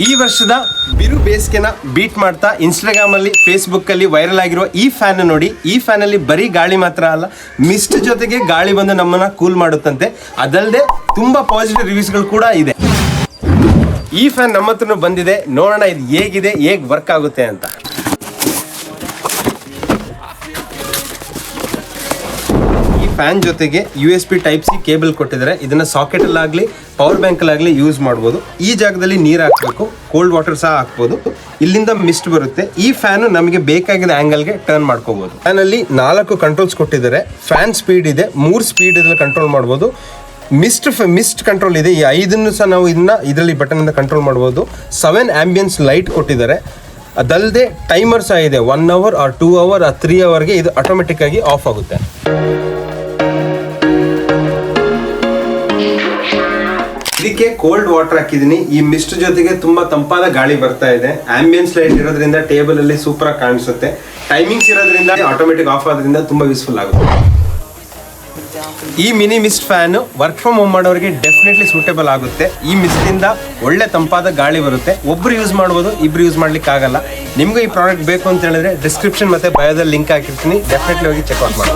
ಈ ವರ್ಷದ ಬಿರು ಬೇಸಿಗೆನ ಬೀಟ್ ಮಾಡ್ತಾ ಇನ್ಸ್ಟಾಗ್ರಾಮ್ ಅಲ್ಲಿ ಫೇಸ್ಬುಕ್ ಅಲ್ಲಿ ವೈರಲ್ ಆಗಿರುವ ಈ ಫ್ಯಾನ್ ನೋಡಿ. ಈ ಫ್ಯಾನ್ ಅಲ್ಲಿ ಬರೀ ಗಾಳಿ ಮಾತ್ರ ಅಲ್ಲ, ಮಿಸ್ಟ್ ಜೊತೆಗೆ ಗಾಳಿ ಬಂದು ನಮ್ಮನ್ನ ಕೂಲ್ ಮಾಡುತ್ತಂತೆ. ಅದಲ್ಲದೆ ತುಂಬಾ ಪಾಸಿಟಿವ್ ರಿವ್ಯೂಸ್ಗಳು ಕೂಡ ಇದೆ. ಈ ಫ್ಯಾನ್ ನಮ್ಮ ಹತ್ರನೂ ಬಂದಿದೆ, ನೋಡೋಣ ಇದು ಹೇಗಿದೆ, ಹೇಗೆ ವರ್ಕ್ ಆಗುತ್ತೆ ಅಂತ. ಫ್ಯಾನ್ ಜೊತೆಗೆ USB Type-C ಕೇಬಲ್ ಕೊಟ್ಟಿದ್ದಾರೆ. ಇದನ್ನ ಸಾಕೆಟ್ ಅಲ್ಲಾಗ್ಲಿ ಪವರ್ ಬ್ಯಾಂಕ್ ಅಲ್ಲಾಗ್ಲಿ ಯೂಸ್ ಮಾಡ್ಬೋದು. ಈ ಜಾಗದಲ್ಲಿ ನೀರು ಹಾಕಬೇಕು, ಕೋಲ್ಡ್ ವಾಟರ್ ಸಹ ಹಾಕ್ಬೋದು. ಇಲ್ಲಿಂದ ಮಿಸ್ಟ್ ಬರುತ್ತೆ. ಈ ಫ್ಯಾನ್ ನಮಗೆ ಬೇಕಾಗಿದ್ದ ಆಂಗಲ್ಗೆ ಟರ್ನ್ ಮಾಡ್ಕೋಬಹುದು. ಫ್ಯಾನ್ ಅಲ್ಲಿ 4 ಕಂಟ್ರೋಲ್ಸ್ ಕೊಟ್ಟಿದ್ದಾರೆ. ಫ್ಯಾನ್ ಸ್ಪೀಡ್ ಇದೆ, 3 ಸ್ಪೀಡ್ ಇದ್ರಲ್ಲಿ ಕಂಟ್ರೋಲ್ ಮಾಡ್ಬೋದು. ಮಿಸ್ಟ್ ಕಂಟ್ರೋಲ್ ಇದೆ. ಈ 5 ಸಹ ನಾವು ಇದರಲ್ಲಿ ಬಟನ್ ಇಂದ ಕಂಟ್ರೋಲ್ ಮಾಡ್ಬೋದು. 7 ಆಂಬಿಯನ್ಸ್ ಲೈಟ್ ಕೊಟ್ಟಿದ್ದಾರೆ. ಅದಲ್ಲದೆ ಟೈಮರ್ ಸಹ ಇದೆ. 1 hour or 2 hour or 3 hourಗೆ ಇದು ಆಟೋಮೆಟಿಕ್ ಆಗಿ ಆಫ್ ಆಗುತ್ತೆ. ಇದಕ್ಕೆ ಕೋಲ್ಡ್ ವಾಟರ್ ಹಾಕಿದೀನಿ. ಈ ಮಿಸ್ಟ್ ಜೊತೆಗೆ ತುಂಬಾ ತಂಪಾದ ಗಾಳಿ ಬರ್ತಾ ಇದೆ. ಆಂಬಿಯನ್ಸ್ ಲೈಟ್ ಇರೋದ್ರಿಂದ ಟೇಬಲ್ ಅಲ್ಲಿ ಸೂಪರ್ ಆಗಿ ಕಾಣಿಸುತ್ತೆ. ಟೈಮಿಂಗ್ಸ್ ಇರೋದ್ರಿಂದ ಆಟೋಮೆಟಿಕ್ ಆಫ್ ಆದ್ರಿಂದ ತುಂಬಾ ಯೂಸ್ಫುಲ್ ಆಗುತ್ತೆ. ಈ mini mist fan work from home ಮಾಡೋರಿಗೆ ಡೆಫಿನೆಟ್ಲಿ ಸೂಟೇಬಲ್ ಆಗುತ್ತೆ. ಈ ಮಿಸ್ಟ್ ಇಂದ ಒಳ್ಳೆ ತಂಪಾದ ಗಾಳಿ ಬರುತ್ತೆ. ಒಬ್ರು ಯೂಸ್ ಮಾಡ್ಬೋದು, ಇಬ್ರು ಯೂಸ್ ಮಾಡ್ಲಿಕ್ಕೆ ಆಗಲ್ಲ. ನಿಮ್ಗೆ ಈ ಪ್ರಾಡಕ್ಟ್ ಬೇಕು ಅಂತ ಹೇಳಿದ್ರೆ ಡಿಸ್ಕ್ರಿಪ್ಷನ್ ಮತ್ತೆ ಬಯೋದಲ್ಲಿ ಲಿಂಕ್ ಹಾಕಿರ್ತೀನಿ. ಡೆಫಿನೆಟ್ಲಿ ಹೋಗಿ ಚೆಕ್ ಔಟ್ ಮಾಡಿ.